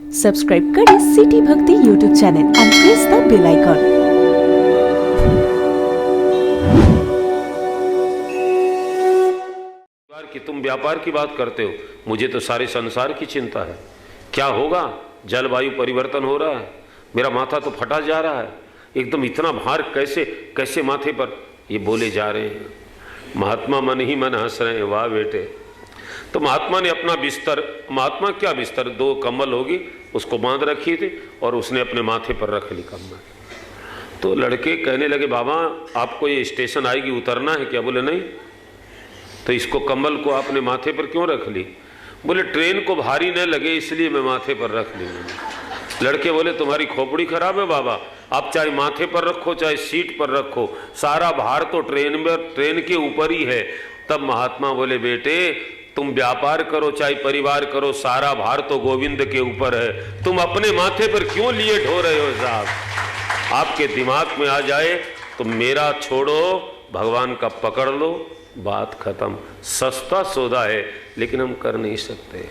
Subscribe करें city Bhakti YouTube channel and press the bell icon. कि तुम व्यापार की बात करते हो, मुझे तो सारे संसार की चिंता है। क्या होगा? जलवायु परिवर्तन हो रहा है, मेरा माथा तो फटा जा रहा है एकदम। इतना भार कैसे कैसे माथे पर ये बोले जा रहे हैं। महात्मा मन ही मन हंस रहे हैं, वाह बेटे। तो महात्मा ने अपना बिस्तर, महात्मा क्या बिस्तर, 2 कंबल होगी, उसको बांध रखी थी और उसने अपने माथे पर रख ली कंबल। तो लड़के कहने लगे, बाबा आपको ये स्टेशन आएगी, उतरना है क्या? बोले नहीं। तो इसको कंबल को आपने माथे पर क्यों रख ली? बोले ट्रेन को भारी न लगे इसलिए मैं माथे पर रख ली। लड़के बोले तुम्हारी खोपड़ी खराब है बाबा, आप चाहे माथे पर रखो चाहे सीट पर रखो, सारा भार तो ट्रेन के ऊपर ही है। तब महात्मा बोले बेटे तुम व्यापार करो चाहे परिवार करो, सारा भार तो गोविंद के ऊपर है, तुम अपने माथे पर क्यों लिए ढो रहे हो साहब? आपके दिमाग में आ जाए तो मेरा छोड़ो, भगवान का पकड़ लो, बात खत्म। सस्ता सौदा है लेकिन हम कर नहीं सकते।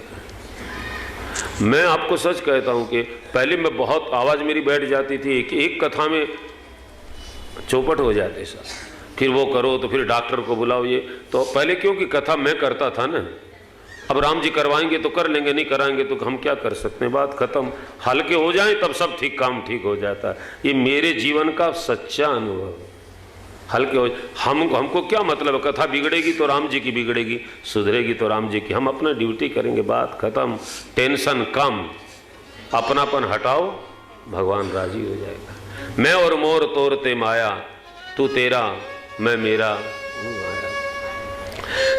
मैं आपको सच कहता हूं कि पहले मैं बहुत आवाज मेरी बैठ जाती थी, एक कथा में चौपट हो जाते साहब, फिर वो करो तो फिर डॉक्टर को बुलाओ, ये तो पहले क्योंकि कथा मैं करता था ना। अब राम जी करवाएंगे तो कर लेंगे, नहीं कराएंगे तो हम क्या कर सकते हैं, बात खत्म। हल्के हो जाएं तब सब ठीक, काम ठीक हो जाता है। ये मेरे जीवन का सच्चा अनुभव। हल्के हो, हमको क्या मतलब, कथा बिगड़ेगी तो राम जी की बिगड़ेगी, सुधरेगी तो राम जी की। हम अपना ड्यूटी करेंगे, बात खत्म। टेंशन कम, अपनापन हटाओ, भगवान राजी हो जाएगा। मैं और मोर तोरते माया, तू तेरा मैं मेरा माया।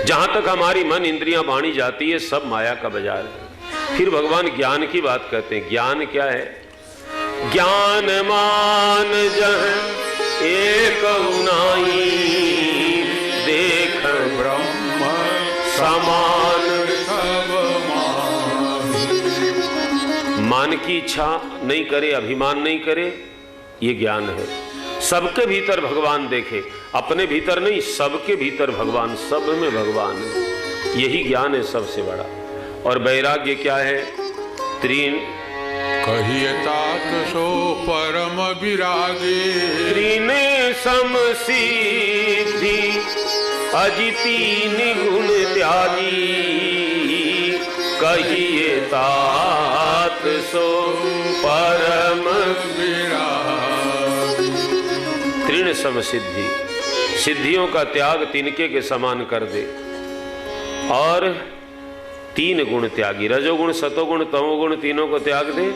जहां तक हमारी मन इंद्रियां बाणी जाती है सब माया का बाजार है। फिर भगवान ज्ञान की बात करते हैं। ज्ञान क्या है? ज्ञान मान जह एक उनाई, देख ब्रह्म समान सब मान की इच्छा नहीं करे, अभिमान नहीं करे, ये ज्ञान है। सबके भीतर भगवान देखे, अपने भीतर नहीं, सबके भीतर भगवान, सब में भगवान है, यही ज्ञान है सबसे बड़ा। और वैराग्य क्या है? त्रीन कहिए तात सो परम विरागे, त्रीन समसिद्धि अजि 3 गुण त्यागी, कहिए तात सो परम विरागे। त्रिण समसिद्धि, सिद्धियों का त्याग तिनके के समान कर दे। और 3 गुण त्यागी, रजोगुण सतोगुण तमोगुण, तीनों को त्याग दे,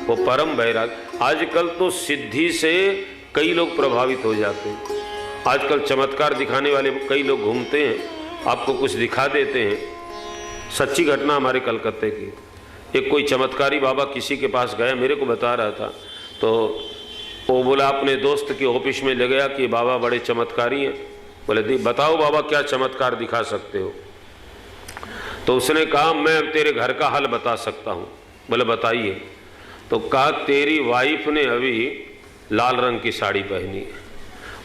वो परम वैराग। आजकल तो सिद्धि से कई लोग प्रभावित हो जाते हैं। आजकल चमत्कार दिखाने वाले कई लोग घूमते हैं, आपको कुछ दिखा देते हैं। सच्ची घटना हमारे कलकत्ते की, एक कोई चमत्कारी बाबा किसी के पास गया, मेरे को बता रहा था, तो वो बोला अपने दोस्त के ऑफिस में ले गया कि बाबा बड़े चमत्कारी हैं। बोले बताओ बाबा क्या चमत्कार दिखा सकते हो? तो उसने कहा मैं अब तेरे घर का हाल बता सकता हूँ। बोले बताइए। तो कहा तेरी वाइफ ने अभी लाल रंग की साड़ी पहनी है।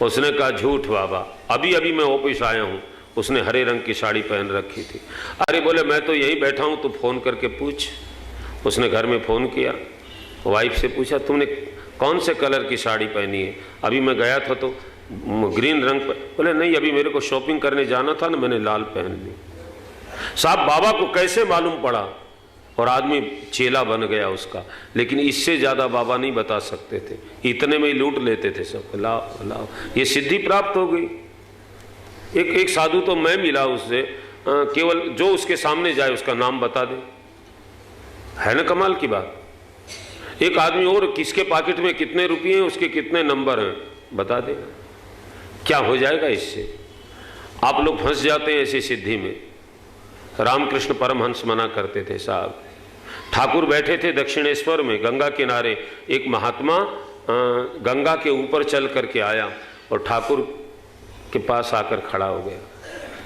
उसने कहा झूठ बाबा, अभी अभी मैं ऑफिस आया हूँ, उसने हरे रंग की साड़ी पहन रखी थी। अरे बोले मैं तो यहीं बैठा हूँ, तो फ़ोन करके पूछ। उसने घर में फ़ोन किया, वाइफ से पूछा तुमने कौन से कलर की साड़ी पहनी है? अभी मैं गया था तो ग्रीन रंग पर। बोले नहीं अभी मेरे को शॉपिंग करने जाना था ना, मैंने लाल पहन ली। साहब बाबा को कैसे मालूम पड़ा? और आदमी चेला बन गया उसका। लेकिन इससे ज़्यादा बाबा नहीं बता सकते थे, इतने में ही लूट लेते थे सब। लाओ लाओ, ये सिद्धि प्राप्त हो गई। एक साधु तो मैं मिला उससे, केवल जो उसके सामने जाए उसका नाम बता दे, है ना कमाल की बात। एक आदमी और किसके पॉकेट में कितने रुपये हैं, उसके कितने नंबर हैं, बता देगा। क्या हो जाएगा इससे? आप लोग फंस जाते हैं ऐसी सिद्धि में। रामकृष्ण परमहंस मना करते थे साहब। ठाकुर बैठे थे दक्षिणेश्वर में गंगा किनारे, एक महात्मा गंगा के ऊपर चल करके आया और ठाकुर के पास आकर खड़ा हो गया।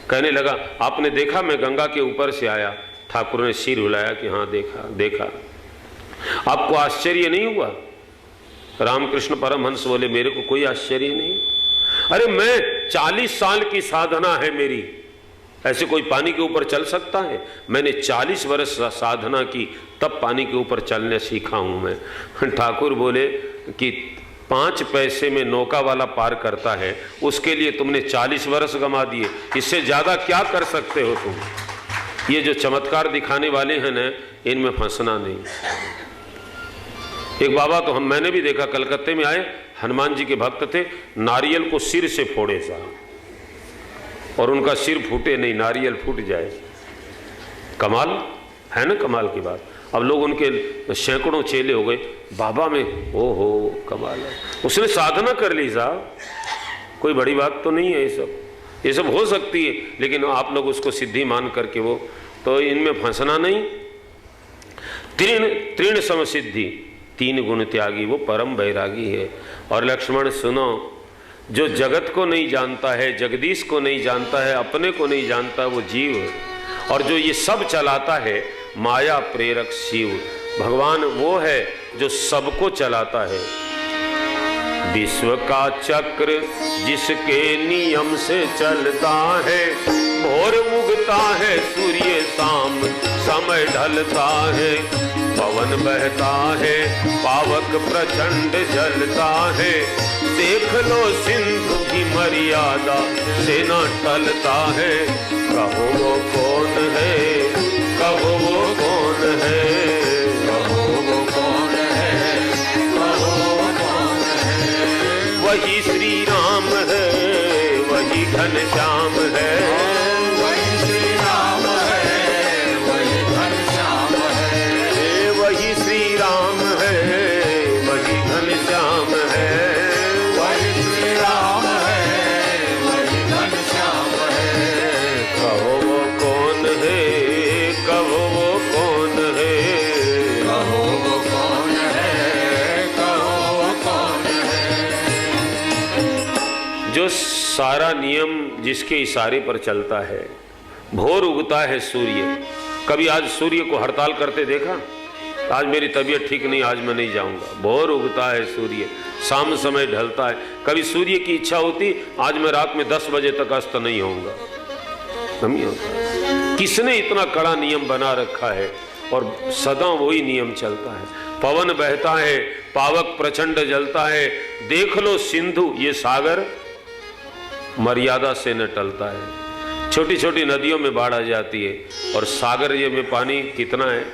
कहने लगा आपने देखा मैं गंगा के ऊपर से आया? ठाकुर ने सिर हिलाया कि हाँ देखा देखा। आपको आश्चर्य नहीं हुआ? रामकृष्ण परमहंस बोले मेरे को कोई आश्चर्य नहीं। अरे मैं 40 साल की साधना है मेरी, ऐसे कोई पानी के ऊपर चल सकता है? मैंने 40 वर्ष साधना की, तब पानी के ऊपर चलने सीखा हूं मैं। ठाकुर बोले कि 5 पैसे में नौका वाला पार करता है, उसके लिए तुमने 40 वर्ष गंवा दिए, इससे ज्यादा क्या कर सकते हो तुम? ये जो चमत्कार दिखाने वाले हैं ना, इनमें फंसना नहीं। एक बाबा तो मैंने भी देखा, कलकत्ते में आए, हनुमान जी के भक्त थे, नारियल को सिर से फोड़े साहब, और उनका सिर फूटे नहीं, नारियल फूट जाए। कमाल है ना, कमाल की बात। अब लोग उनके सैकड़ों चेले हो गए, बाबा में ओहो कमाल है, उसने साधना कर ली साहब। कोई बड़ी बात तो नहीं है ये सब हो सकती है, लेकिन आप लोग उसको सिद्धि मान करके वो, तो इनमें फंसना नहीं। तृण समसिद्धि, 3 गुण त्यागी, वो परम बैरागी है। और लक्ष्मण सुनो, जो जगत को नहीं जानता है, जगदीश को नहीं जानता है, अपने को नहीं जानता, वो जीव है। और जो ये सब चलाता है, माया प्रेरक शिव, भगवान वो है जो सबको चलाता है। विश्व का चक्र जिसके नियम से चलता है, भोर उगता है सूर्य शाम समय ढलता है, पवन बहता है पावक प्रचंड जलता है, देख लो सिंधु की मर्यादा से न टलता है। कहो वो कौन है, कहो वो कौन है, कहो वो कौन है, कहो वो कौन है। वही श्री राम है, वही घनश्याम है, वही श्री राम है, वही घनश्याम है, वही श्री राम है, वही घनश्याम है, वही श्री राम है, वही घनश्याम है। कहो वो कौन है, कहो वो कौन है, कहो वो कौन है, कहो वो कौन है। जो सारा नियम जिसके इशारे पर चलता है, भोर उगता है सूर्य। कभी आज सूर्य को हड़ताल करते देखा? आज मेरी तबीयत ठीक नहीं, आज मैं नहीं जाऊंगा। भोर उगता है सूर्य, शाम समय ढलता है। कभी सूर्य की इच्छा होती, आज मैं रात में 10 बजे तक अस्त नहीं होऊंगा, नहीं होता। किसने इतना कड़ा नियम बना रखा है, और सदा वही नियम चलता है। पवन बहता है, पावक प्रचंड जलता है, देख लो सिंधु ये सागर मर्यादा से न टलता है। छोटी छोटी नदियों में बाढ़ आ जाती है, और सागर ये में पानी कितना है।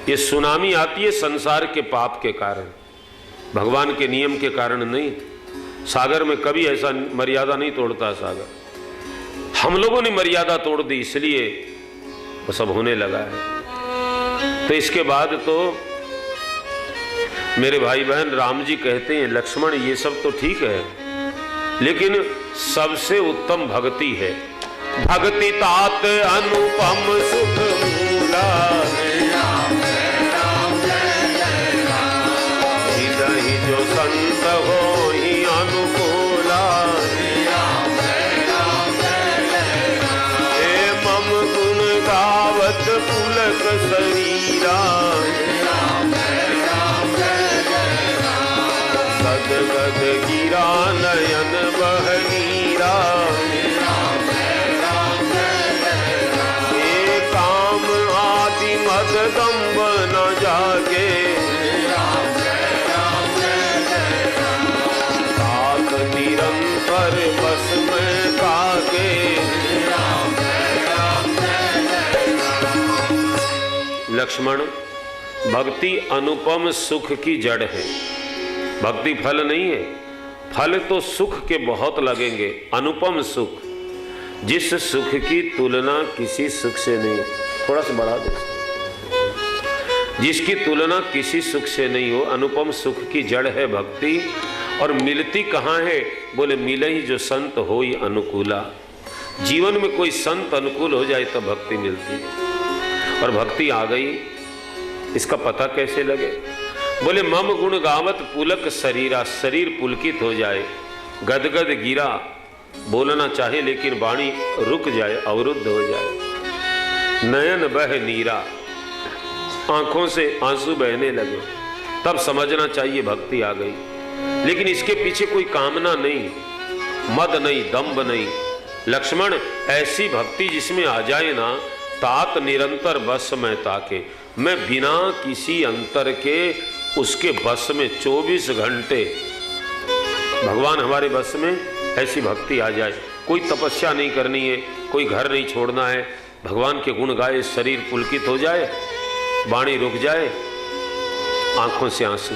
ये सुनामी आती है संसार के पाप के कारण, भगवान के नियम के कारण नहीं। सागर में कभी ऐसा मर्यादा नहीं तोड़ता सागर। हम लोगों ने मर्यादा तोड़ दी, इसलिए वो सब होने लगा है। तो इसके बाद तो मेरे भाई बहन राम जी कहते हैं, लक्ष्मण ये सब तो ठीक है, लेकिन सबसे उत्तम भक्ति है। भक्ति तात अनुपम सुख मूला, हृदय जो संत हो ही अनुकूला, हे मम गुण गावत पुलक शरीरा, गद गद गिरा नयन बह नीरा, ये काम आदि मद दम्ब न जागे, ताक निरंतर बस में कागे। लक्ष्मण, भक्ति अनुपम सुख की जड़ है। भक्ति फल नहीं है, फल तो सुख के बहुत लगेंगे। अनुपम सुख, जिस सुख की तुलना किसी सुख से नहीं। थोड़ा सा बढ़ा दो, जिसकी तुलना किसी सुख से नहीं हो, अनुपम सुख की जड़ है भक्ति। और मिलती कहाँ है? बोले मिले ही जो संत हो ही अनुकूला। जीवन में कोई संत अनुकूल हो जाए तो भक्ति मिलती है। और भक्ति आ गई, इसका पता कैसे लगे? बोले मम गुण गावत पुलक शरीरा, शरीर पुलकित हो जाए, गदगद गिरा, बोलना चाहे लेकिन वाणी रुक जाए, अवरुद्ध हो जाए। नयन बह नीरा, आंखों से आंसू बहने लगे, तब समझना चाहिए भक्ति आ गई। लेकिन इसके पीछे कोई कामना नहीं, मद नहीं, दंभ नहीं, लक्ष्मण, ऐसी भक्ति जिसमें आ जाए ना, तात निरंतर बस में ताके, मैं बिना किसी अंतर के उसके बस में 24 घंटे भगवान हमारे बस में, ऐसी भक्ति आ जाए। कोई तपस्या नहीं करनी है, कोई घर नहीं छोड़ना है, भगवान के गुण गाए, शरीर पुलकित हो जाए, वाणी रुक जाए, आंखों से आंसू।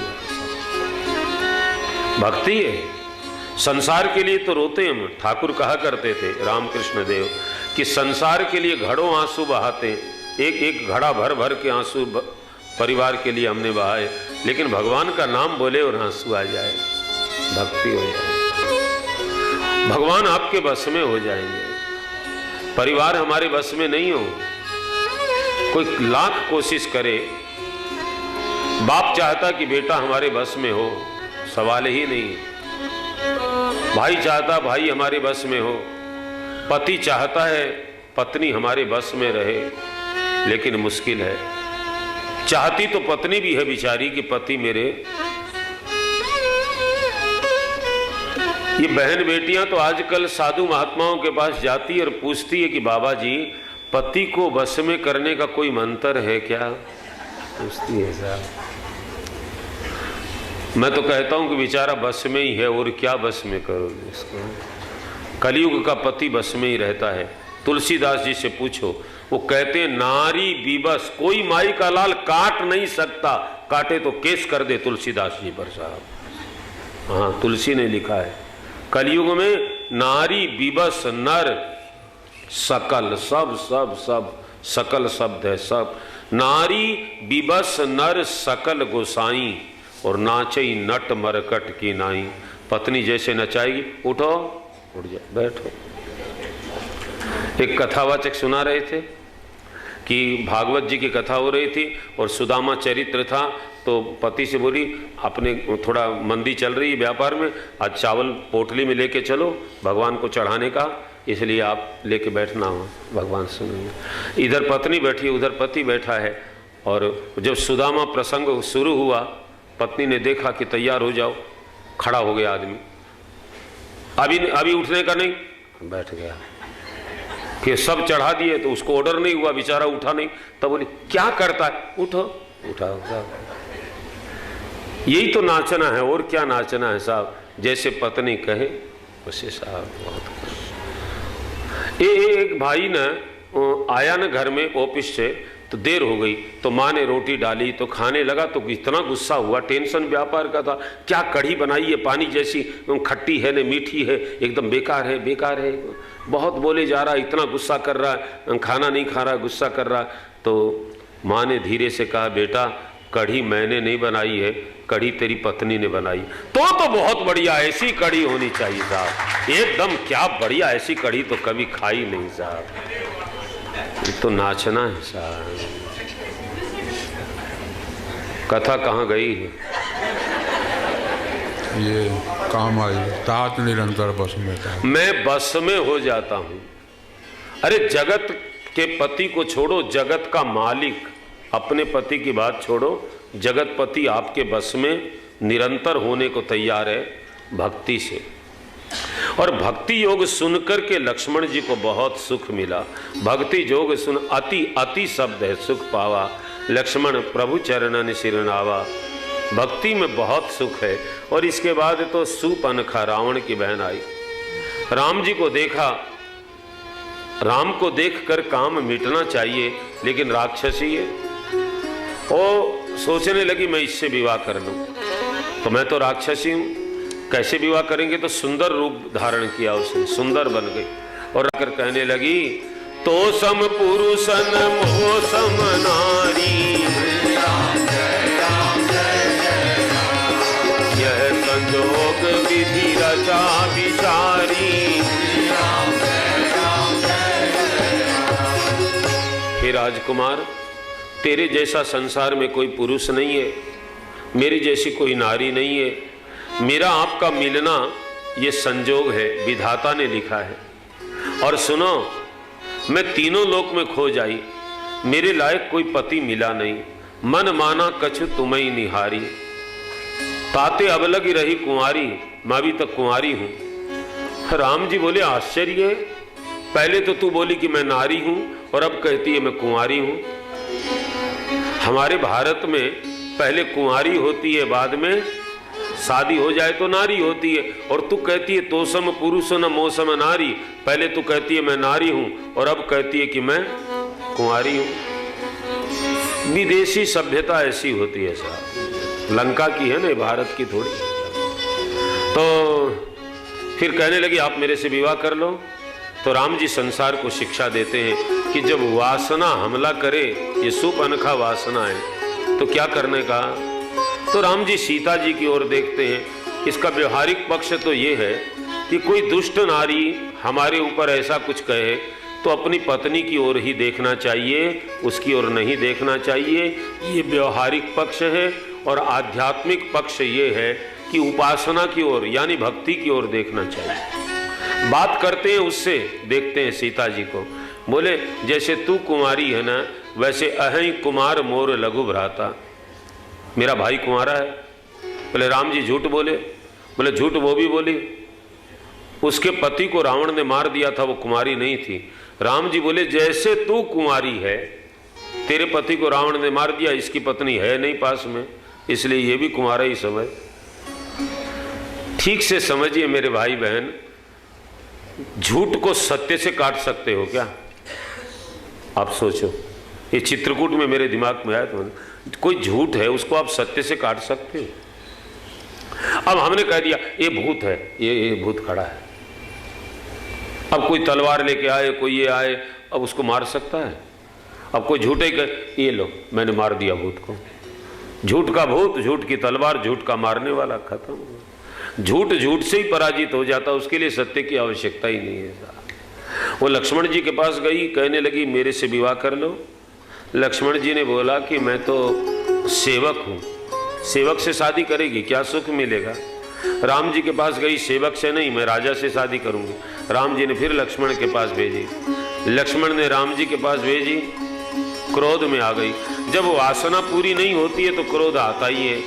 भक्ति है। संसार के लिए तो रोते हम, ठाकुर कहा करते थे रामकृष्ण देव कि संसार के लिए घड़ों आंसू बहाते, एक एक घड़ा भर भर के आंसू परिवार के लिए हमने बहाए, लेकिन भगवान का नाम बोले और आंसू आ जाए, भक्ति हो जाए। भगवान आपके बस में हो जाएंगे, परिवार हमारे बस में नहीं हो। कोई लाख कोशिश करे, बाप चाहता कि बेटा हमारे बस में हो, सवाल ही नहीं। भाई चाहता भाई हमारे बस में हो, पति चाहता है पत्नी हमारे बस में रहे, लेकिन मुश्किल है। चाहती तो पत्नी भी है बेचारी कि पति मेरे। ये बहन बेटियां तो आजकल साधु महात्माओं के पास जाती है और पूछती है कि बाबा जी, पति को बस में करने का कोई मंत्र है क्या? पूछती है साहब। मैं तो कहता हूं कि बेचारा बस में ही है, और क्या बस में करोगे इसको? कलयुग का पति बस में ही रहता है। तुलसीदास जी से पूछो, वो कहते हैं नारी बीबस, कोई माई का लाल काट नहीं सकता, काटे तो केस कर दे तुलसीदास जी पर साहब। हाँ, तुलसी ने लिखा है, कलयुग में नारी बीबस नर सकल, सब सब सब सकल शब्द है, सब। नारी बीबस नर सकल गोसाई, और नाचई नट मरकट की नाई। पत्नी जैसे नचाएगी, उठो, उठ जाओ, बैठो। एक कथावाचक सुना रहे थे कि भागवत जी की कथा हो रही थी और सुदामा चरित्र था, तो पति से बोली अपने थोड़ा मंदी चल रही है व्यापार में, आज चावल पोटली में लेके चलो, भगवान को चढ़ाने का, इसलिए आप लेके बैठना हो, भगवान सुनेंगे। इधर पत्नी बैठी, उधर पति बैठा है। और जब सुदामा प्रसंग शुरू हुआ, पत्नी ने देखा कि तैयार हो जाओ, खड़ा हो गया आदमी, अभी उठने का नहीं, बैठ गया। फिर सब चढ़ा दिए तो उसको ऑर्डर नहीं हुआ, बेचारा उठा नहीं। तब बोली क्या करता है, उठो, उठा। यही तो नाचना है, और क्या नाचना है साहब? जैसे पत्नी कहे वैसे साहब। बहुत एक भाई न आया न घर में ऑफिस से, तो देर हो गई, तो माँ ने रोटी डाली तो खाने लगा, तो इतना गुस्सा हुआ, टेंशन व्यापार का था, क्या कढ़ी बनाई है, पानी जैसी, खट्टी है न मीठी है, एकदम बेकार है, बेकार है। बहुत बोले जा रहा, इतना गुस्सा कर रहा, खाना नहीं खा रहा, गुस्सा कर रहा। तो माँ ने धीरे से कहा, बेटा कढ़ी मैंने नहीं बनाई है, कढ़ी तेरी पत्नी ने बनाई। तो बहुत बढ़िया, ऐसी कढ़ी होनी चाहिए साहब, एकदम क्या बढ़िया, ऐसी कढ़ी तो कभी खाई नहीं साहब। ये तो नाचना है साहब। कथा कहाँ गई है? ये काम आई, तात निरंतर बस में था। मैं बस में हो जाता हूं। अरे जगत के पति को छोड़ो, जगत का मालिक, अपने पति की बात छोड़ो, जगतपति आपके बस में निरंतर होने को तैयार है भक्ति से। और भक्ति योग सुनकर के लक्ष्मण जी को बहुत सुख मिला। भक्ति योग सुन अति अति शब्द है सुख पावा, लक्ष्मण प्रभु चरणन सिरनावा। भक्ति में बहुत सुख है। और इसके बाद तो सुपनखा रावण की बहन आई, राम जी को देखा, राम को देखकर काम मिटना चाहिए, लेकिन राक्षसी है। वो सोचने लगी मैं इससे विवाह कर लूं, तो मैं तो राक्षसी हूं, कैसे विवाह करेंगे? तो सुंदर रूप धारण किया उसने, सुंदर बन गई और आकर कहने लगी, तो सम पुरुषन मोह सम नारी, यह संजोग विधि रचा विचारी। हे राजकुमार, तेरे जैसा संसार में कोई पुरुष नहीं है, मेरी जैसी कोई नारी नहीं है। मेरा आपका मिलना ये संजोग है, विधाता ने लिखा है। और सुनो, मैं तीनों लोक में खो जाई, मेरे लायक कोई पति मिला नहीं। मन माना कछु तुम्हें निहारी, ताते अब लगी रही कुंवारी, मैं भी तक कुंवारी हूं। राम जी बोले आश्चर्य है, पहले तो तू बोली कि मैं नारी हूं और अब कहती है मैं कुंवारी हूं। हमारे भारत में पहले कुंवारी होती है, बाद में शादी हो जाए तो नारी होती है, और तू कहती है तोसम पुरुष न मौसम नारी। पहले तू कहती है मैं नारी हूं और अब कहती है कि मैं कुंवारी हूं। विदेशी सभ्यता ऐसी होती है साहब, लंका की है ना, भारत की थोड़ी। तो फिर कहने लगी आप मेरे से विवाह कर लो। तो राम जी संसार को शिक्षा देते हैं कि जब वासना हमला करे, ये सुपनखा वासना है, तो क्या करने का। तो राम जी सीता जी की ओर देखते हैं। इसका व्यवहारिक पक्ष तो ये है कि कोई दुष्ट नारी हमारे ऊपर ऐसा कुछ कहे तो अपनी पत्नी की ओर ही देखना चाहिए, उसकी ओर नहीं देखना चाहिए। ये व्यवहारिक पक्ष है। और आध्यात्मिक पक्ष ये है कि उपासना की ओर यानी भक्ति की ओर देखना चाहिए। बात करते हैं उससे, देखते हैं सीता जी को। बोले जैसे तू कुंवारी है ना, वैसे अहै कुमार मोर लघु भ्राता, मेरा भाई कुंवारा है। बोले राम जी झूठ बोले। बोले झूठ वो भी बोली, उसके पति को रावण ने मार दिया था, वो कुंवारी नहीं थी। राम जी बोले जैसे तू कुंवारी है, तेरे पति को रावण ने मार दिया, इसकी पत्नी है नहीं पास में, इसलिए ये भी कुंवारा ही समझ। ठीक से समझिए मेरे भाई बहन, झूठ को सत्य से काट सकते हो क्या? आप सोचो, ये चित्रकूट में मेरे दिमाग में आया तो कोई झूठ है उसको आप सत्य से काट सकते हो? अब हमने कह दिया ये भूत है, ये भूत खड़ा है। अब कोई तलवार लेके आए, कोई ये आए, अब उसको मार सकता है? अब कोई झूठे कहे ये लो मैंने मार दिया भूत को। झूठ का भूत, झूठ की तलवार, झूठ का मारने वाला, खत्म। झूठ झूठ से ही पराजित हो जाता, उसके लिए सत्य की आवश्यकता ही नहीं है। वो लक्ष्मण जी के पास गई, कहने लगी मेरे से विवाह कर लो। लक्ष्मण जी ने बोला कि मैं तो सेवक हूँ, सेवक से शादी करेगी क्या सुख मिलेगा? राम जी के पास गई, सेवक से नहीं मैं राजा से शादी करूंगी। राम जी ने फिर लक्ष्मण के पास भेजी, लक्ष्मण ने राम जी के पास भेजी, क्रोध में आ गई। जब वासना पूरी नहीं होती है तो क्रोध आता ही है।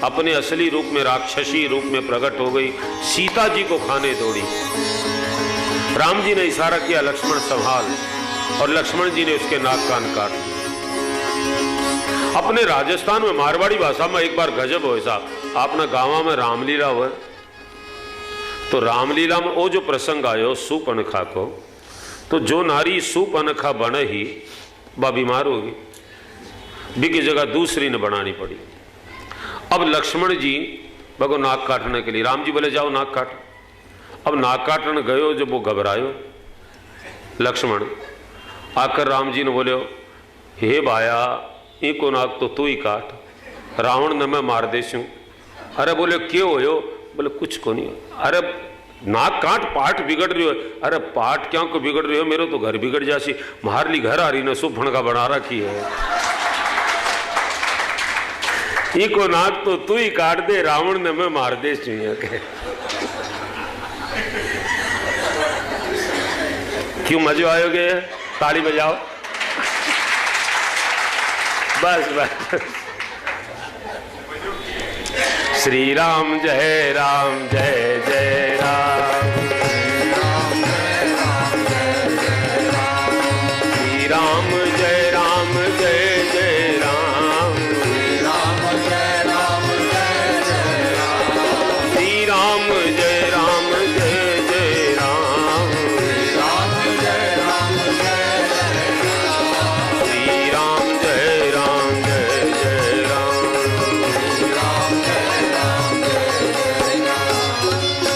अपने असली रूप में, राक्षसी रूप में प्रकट हो गई, सीता जी को खाने दौड़ी। राम जी ने इशारा किया लक्ष्मण संभाल, और लक्ष्मण जी ने उसके नाक कान काट दिए। अपने राजस्थान में मारवाड़ी भाषा में एक बार गजब हो साहब, आपना गाँव में रामलीला हुआ, तो रामलीला में वो जो प्रसंग आयो सुपनखा को, तो जो नारी सुपनखा बने ही वह बीमार होगी, बिकी जगह दूसरी ने बनानी पड़ी। अब लक्ष्मण जी बगो नाक काटने के लिए, राम जी बोले जाओ नाक काट। अब नाक काटने गयो, जब वो घबरायो लक्ष्मण, आकर राम जी ने बोले हे भाया इको नाक तो तू ही काट, रावण ने मैं मार देशू। अरे बोले क्यों हो? बोले कुछ को नहीं। अरे नाक काट, पाठ बिगड़ रही हो। अरे पाठ क्या को बिगड़ रही हो, मेरे तो घर बिगड़ जासी, मारली घर आ रही न सुफण का बना रखी है। इको नाक तो तू ही काट दे, रावण ने मैं मार दे। क्यों मजे आयोगे? ताली बजाओ बस बस। श्री राम जय राम, जय जय राम। श्री राम जय राम, जय जय राम। श्री राम जय राम, जय जय राम। श्री राम जय राम, जय जय राम। श्री राम जय राम, जय जय राम। श्री राम जय राम, जय जय राम।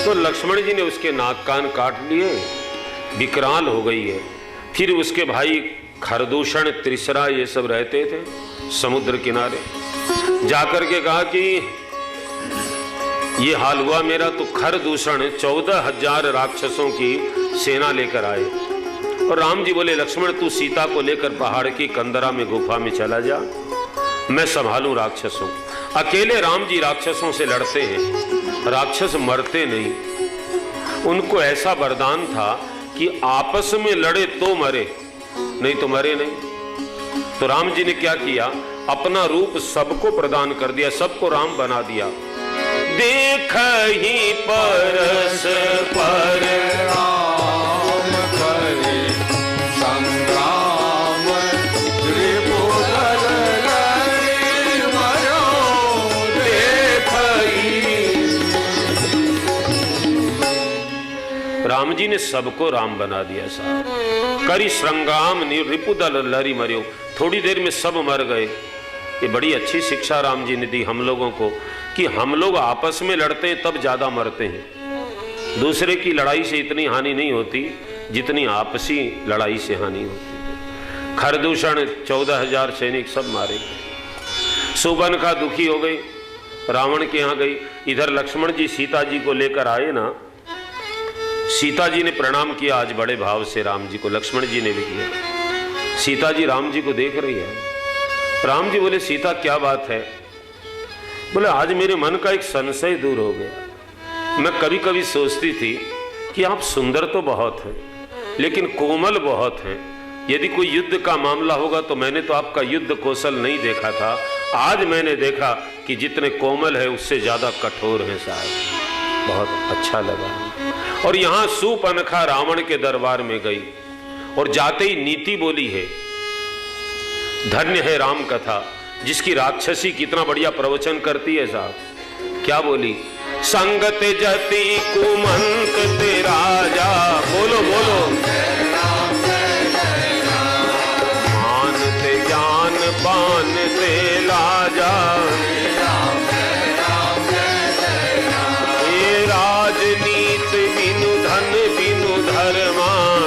तो लक्ष्मण जी ने उसके नाक कान काट लिए, विकराल हो गई है। फिर उसके भाई खरदूषण, त्रिसरा ये सब रहते थे समुद्र किनारे, जाकर के कहा कि ये हाल हुआ मेरा। तो खरदूषण 14,000 राक्षसों की सेना लेकर आए, और राम जी बोले लक्ष्मण तू सीता को लेकर पहाड़ की कंदरा में गुफा में चला जा, मैं संभालूं राक्षसों। अकेले राम जी राक्षसों से लड़ते हैं, राक्षस मरते नहीं। उनको ऐसा वरदान था कि आपस में लड़े तो मरे, नहीं तो मरे नहीं। तो राम जी ने क्या किया, अपना रूप सबको प्रदान कर दिया, सबको राम बना दिया। देख ही परस पर राम करे राम जी ने सबको राम बना दिया साहब। करी श्रृंगाम रिपुदल लरी मरियो, थोड़ी देर में सब मर गए। ये बड़ी अच्छी शिक्षा राम जी ने दी हम लोगों को कि हम लोग आपस में लड़ते हैं तब ज्यादा मरते हैं। दूसरे की लड़ाई से इतनी हानि नहीं होती जितनी आपसी लड़ाई से हानि होती है। खरदूषण 14,000 सैनिक सब मारे गए। सुबनखा दुखी हो गई, रावण के यहाँ गई। इधर लक्ष्मण जी सीता जी को लेकर आए ना, सीता जी ने प्रणाम किया आज बड़े भाव से राम जी को, लक्ष्मण जी ने भी किया। सीता जी राम जी को देख रही है। राम जी बोले सीता क्या बात है? बोले आज मेरे मन का एक संशय दूर हो गया। मैं कभी कभी सोचती थी कि आप सुंदर तो बहुत हैं लेकिन कोमल बहुत हैं। यदि कोई युद्ध का मामला होगा तो मैंने तो आपका युद्ध कौशल नहीं देखा था, आज मैंने देखा कि जितने कोमल है उससे ज्यादा कठोर हैं साहब। बहुत अच्छा लगा। और यहां सूपनखा रावण के दरबार में गई और जाते ही नीति बोली है। धन्य है राम कथा, जिसकी राक्षसी कितना बढ़िया प्रवचन करती है साहब। क्या बोली? संगत जति कुमंत ते राजा, बोलो बोलो, मानते ज्ञान बानते लाजा, ये राजनीत बिनु धन बिनु धर्मान,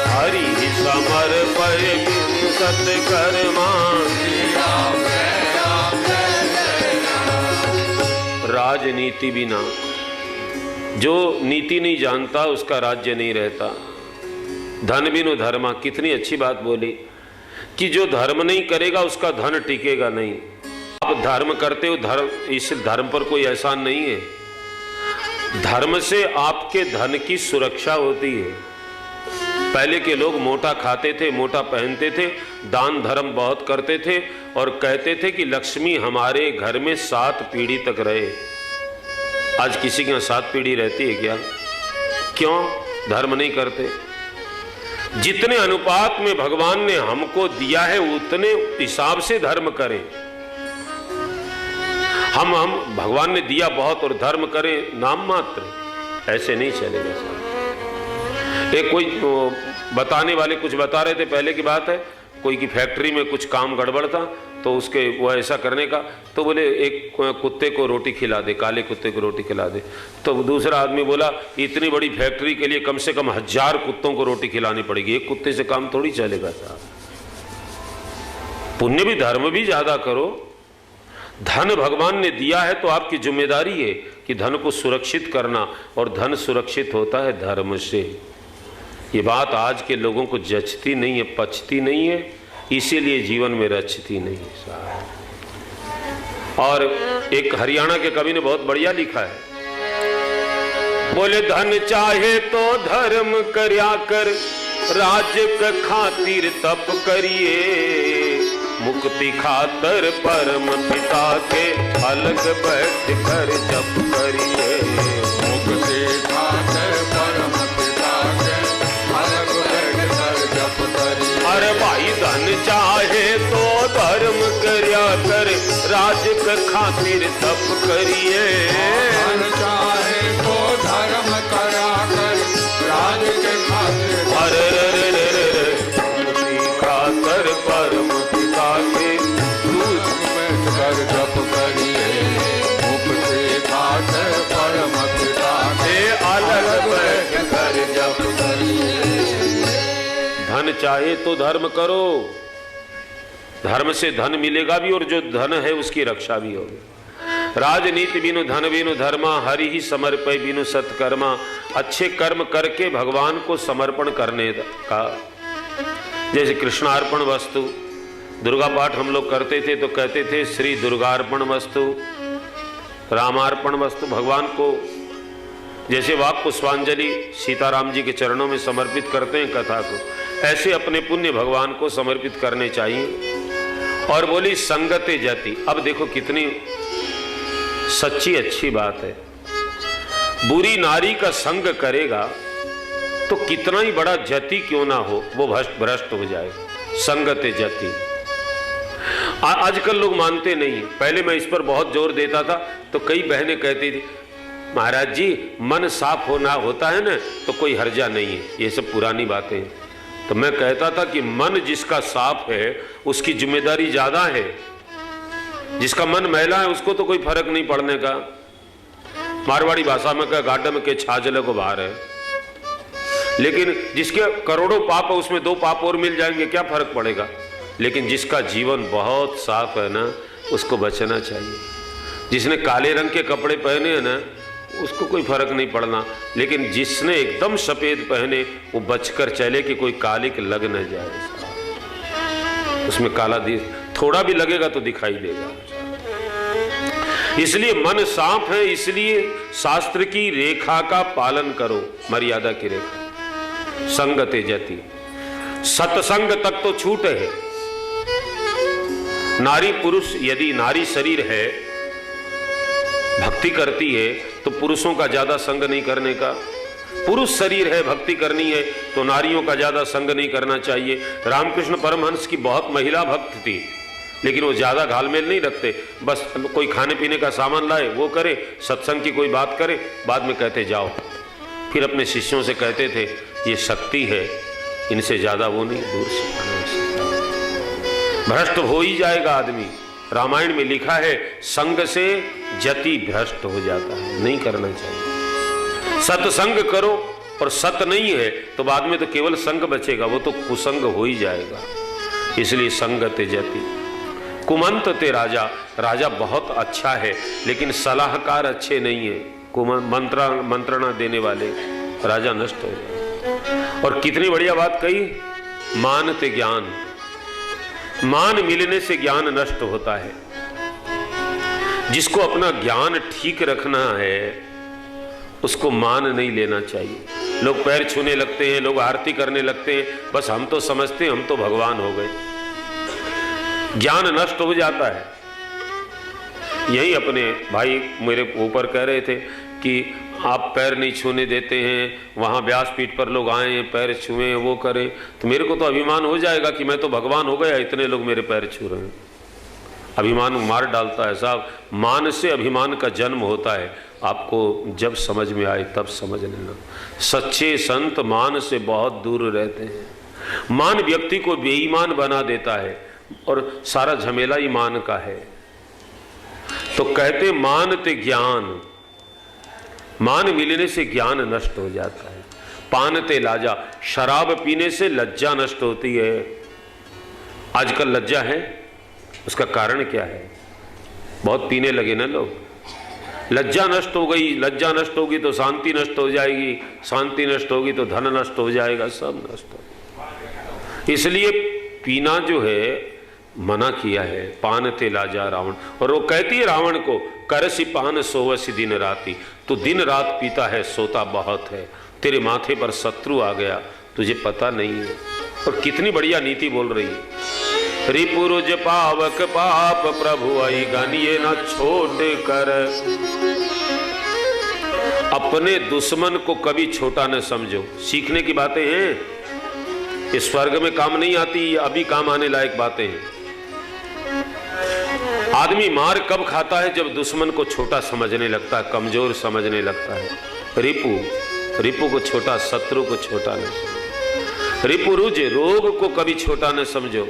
हरि समर पर बिनु सत्कर्मान। राजनीति बिना, जो नीति नहीं जानता उसका राज्य नहीं रहता। धन बिनु धर्मा, कितनी अच्छी बात बोली कि जो धर्म नहीं करेगा उसका धन टिकेगा नहीं। आप धर्म करते हो, धर्म, इस धर्म पर कोई एहसान नहीं है। धर्म से आपके धन की सुरक्षा होती है। पहले के लोग मोटा खाते थे, मोटा पहनते थे, दान धर्म बहुत करते थे और कहते थे कि लक्ष्मी हमारे घर में 7 पीढ़ी तक रहे। आज किसी के यहाँ 7 पीढ़ी रहती है क्या? क्यों? धर्म नहीं करते। जितने अनुपात में भगवान ने हमको दिया है उतने हिसाब से धर्म करें। हम भगवान ने दिया बहुत और धर्म करें नाम मात्र, ऐसे नहीं चलेगा साहब। एक कोई बताने वाले कुछ बता रहे थे, पहले की बात है, कोई की फैक्ट्री में कुछ काम गड़बड़ था तो उसके वो ऐसा करने का, तो बोले एक कुत्ते को रोटी खिला दे, काले कुत्ते को रोटी खिला दे। तो दूसरा आदमी बोला इतनी बड़ी फैक्ट्री के लिए कम से कम 1000 कुत्तों को रोटी खिलानी पड़ेगी, एक कुत्ते से काम थोड़ी चलेगा साहब। पुण्य भी धर्म भी ज्यादा करो। धन भगवान ने दिया है तो आपकी जिम्मेदारी है कि धन को सुरक्षित करना, और धन सुरक्षित होता है धर्म से। ये बात आज के लोगों को जचती नहीं है, पचती नहीं है, इसीलिए जीवन में रचती नहीं है। और एक हरियाणा के कवि ने बहुत बढ़िया लिखा है, बोले धन चाहे तो धर्म करया कर, राज्य का खातिर तप करिए, मुक्ति खातर परम पिता के अलग बैठ कर जप करिए। मुक्ति खातर परम पिता के अलग बैठ कर जप करिए। अरे भाई धन चाहे तो धर्म करया कर, राज का खातिर तप करिए। धन चाहे तो धर्म करया कर, राज के खातिर। अरे मुक्ति खातर परम पिता के दूध बैठ कर जप करिए। मुक्ति खातर परम पिता के अलग बैठ कर जप करिए। धन चाहे तो धर्म करो, धर्म से धन मिलेगा भी और जो धन है उसकी रक्षा भी होगी। राजनीति बिनु धन बिनु धर्मा, हरि ही समर्पय बिनु सत्कर्मा। अच्छे कर्म करके भगवान को समर्पण करने का, जैसे कृष्णार्पण वस्तु, दुर्गा पाठ हम लोग करते थे तो कहते थे श्री दुर्गार्पण वस्तु, रामार्पण वस्तु। भगवान को जैसे वाक पुष्पांजलि सीताराम जी के चरणों में समर्पित करते हैं कथा को, ऐसे अपने पुण्य भगवान को समर्पित करने चाहिए। और बोली संगते जाति। अब देखो कितनी सच्ची अच्छी बात है। बुरी नारी का संग करेगा तो कितना ही बड़ा जति क्यों ना हो वो भ्रष्ट हो जाए। संगते जति आजकल लोग मानते नहीं। पहले मैं इस पर बहुत जोर देता था तो कई बहनें कहती थी महाराज जी मन साफ होना होता है ना तो कोई हर्जा नहीं है, ये सब पुरानी बातें हैं। तो मैं कहता था कि मन जिसका साफ है उसकी जिम्मेदारी ज्यादा है, जिसका मन मैला है उसको तो कोई फर्क नहीं पड़ने का। मारवाड़ी भाषा में कह गाड्डे में के छाजले को बाहर है, लेकिन जिसके करोड़ों पाप है उसमें 2 पाप और मिल जाएंगे, क्या फर्क पड़ेगा। लेकिन जिसका जीवन बहुत साफ है ना उसको बचना चाहिए। जिसने काले रंग के कपड़े पहने हैं ना उसको कोई फर्क नहीं पड़ना, लेकिन जिसने एकदम सफेद पहने वो बचकर चले कि कोई कालिक लग न जाए। उसमें काला थोड़ा भी लगेगा तो दिखाई देगा। इसलिए मन साफ है, इसलिए शास्त्र की रेखा का पालन करो, मर्यादा की रेखा। संगते जति, सत्संग तक तो छूट है। नारी पुरुष, यदि नारी शरीर है भक्ति करती है तो पुरुषों का ज्यादा संग नहीं करने का, पुरुष शरीर है भक्ति करनी है तो नारियों का ज्यादा संग नहीं करना चाहिए। रामकृष्ण परमहंस की बहुत महिला भक्त थी, लेकिन वो ज्यादा घालमेल नहीं रखते, बस कोई खाने पीने का सामान लाए वो करे, सत्संग की कोई बात करे, बाद में कहते जाओ। फिर अपने शिष्यों से कहते थे ये शक्ति है, इनसे ज्यादा वो नहीं, दूर से भ्रष्ट हो ही जाएगा आदमी। रामायण में लिखा है संग से जति भ्रष्ट हो जाता है, नहीं करना चाहिए। सत्संग करो, और सत नहीं है तो बाद में तो केवल संग बचेगा, वो तो कुसंग हो ही जाएगा। इसलिए संगते जति। कुमंत ते राजा, राजा बहुत अच्छा है लेकिन सलाहकार अच्छे नहीं है, मंत्रणा देने वाले, राजा नष्ट हो जाए। और कितनी बढ़िया बात कही, मान ते ज्ञान, मान मिलने से ज्ञान नष्ट होता है। जिसको अपना ज्ञान ठीक रखना है उसको मान नहीं लेना चाहिए। लोग पैर छूने लगते हैं, लोग आरती करने लगते हैं, बस हम तो समझते हैं हम तो भगवान हो गए, ज्ञान नष्ट हो जाता है। यही अपने भाई मेरे ऊपर कह रहे थे कि आप पैर नहीं छूने देते हैं, वहाँ व्यासपीठ पर लोग आए हैं पैर छुएं वो करें, तो मेरे को तो अभिमान हो जाएगा कि मैं तो भगवान हो गया, इतने लोग मेरे पैर छू रहे हैं। अभिमान मार डालता है साहब, मान से अभिमान का जन्म होता है। आपको जब समझ में आए तब समझ लेना। सच्चे संत मान से बहुत दूर रहते हैं। मान व्यक्ति को बेईमान बना देता है और सारा झमेला ही मान का है। तो कहते मानते ज्ञान, मान मिलने से ज्ञान नष्ट हो जाता है। पानते लाजा, शराब पीने से लज्जा नष्ट होती है। आजकल लज्जा है, उसका कारण क्या है? बहुत पीने लगे ना लोग, लज्जा नष्ट हो गई, लज्जा नष्ट होगी तो शांति नष्ट हो जाएगी, शांति नष्ट होगी तो धन नष्ट हो जाएगा, सब नष्ट हो। इसलिए पीना जो है मना किया है। पान ते लाजा रावण, और वो कहती है रावण को, करसी पान सोवसी दिन राती, तू दिन रात पीता है, सोता बहुत है, तेरे माथे पर शत्रु आ गया, तुझे पता नहीं है। और कितनी बढ़िया नीति बोल रही है। रिपुरुज पावक पाप प्रभु आई गानिए न छोट कर, अपने दुश्मन को कभी छोटा न समझो। सीखने की बातें हैं, इस स्वर्ग में काम नहीं आती, अभी काम आने लायक बातें हैं। आदमी मार कब खाता है? जब दुश्मन को छोटा समझने लगता है, कमजोर समझने लगता है। रिपु को छोटा, शत्रु को छोटा न समझो। रिपुरुज, रोग को कभी छोटा न समझो।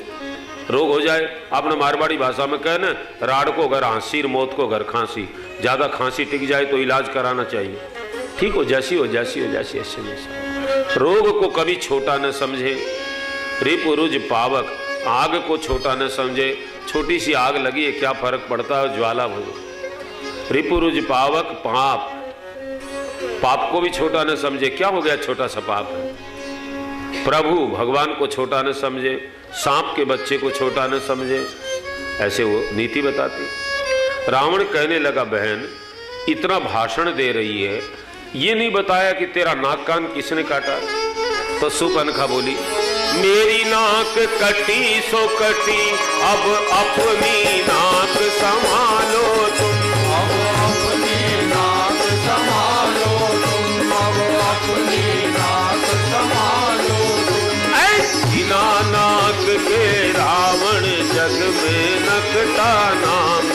रोग हो जाए, आपने मारवाड़ी भाषा में कहे ना, राड़ को घर हाँसी, मौत को घर खांसी। ज्यादा खांसी टिक जाए तो इलाज कराना चाहिए, ठीक हो जैसी हो जैसी हो जैसी ऐसे में। रोग को कभी छोटा न समझे। रिपुरुज पावक, आग को छोटा न समझे। छोटी सी आग लगी है, क्या फर्क पड़ता है, ज्वाला हो। रिपुरुज पावक पाप, पाप को भी छोटा न समझे, क्या हो गया, छोटा सा पाप है। प्रभु, भगवान को छोटा न समझे, सांप के बच्चे को छोटा न समझे। ऐसे वो नीति बताती। रावण कहने लगा, बहन इतना भाषण दे रही है, ये नहीं बताया कि तेरा नाक कान किसने काटा। तो सुपनखा बोली, मेरी नाक कटी सो कटी, अब अपनी नाक संभालो तुम, अब अपनी नाक संभालो तुम, अब अपनी नाक संभालो तुम। बिना नाक के रावण जग में नकटा नाम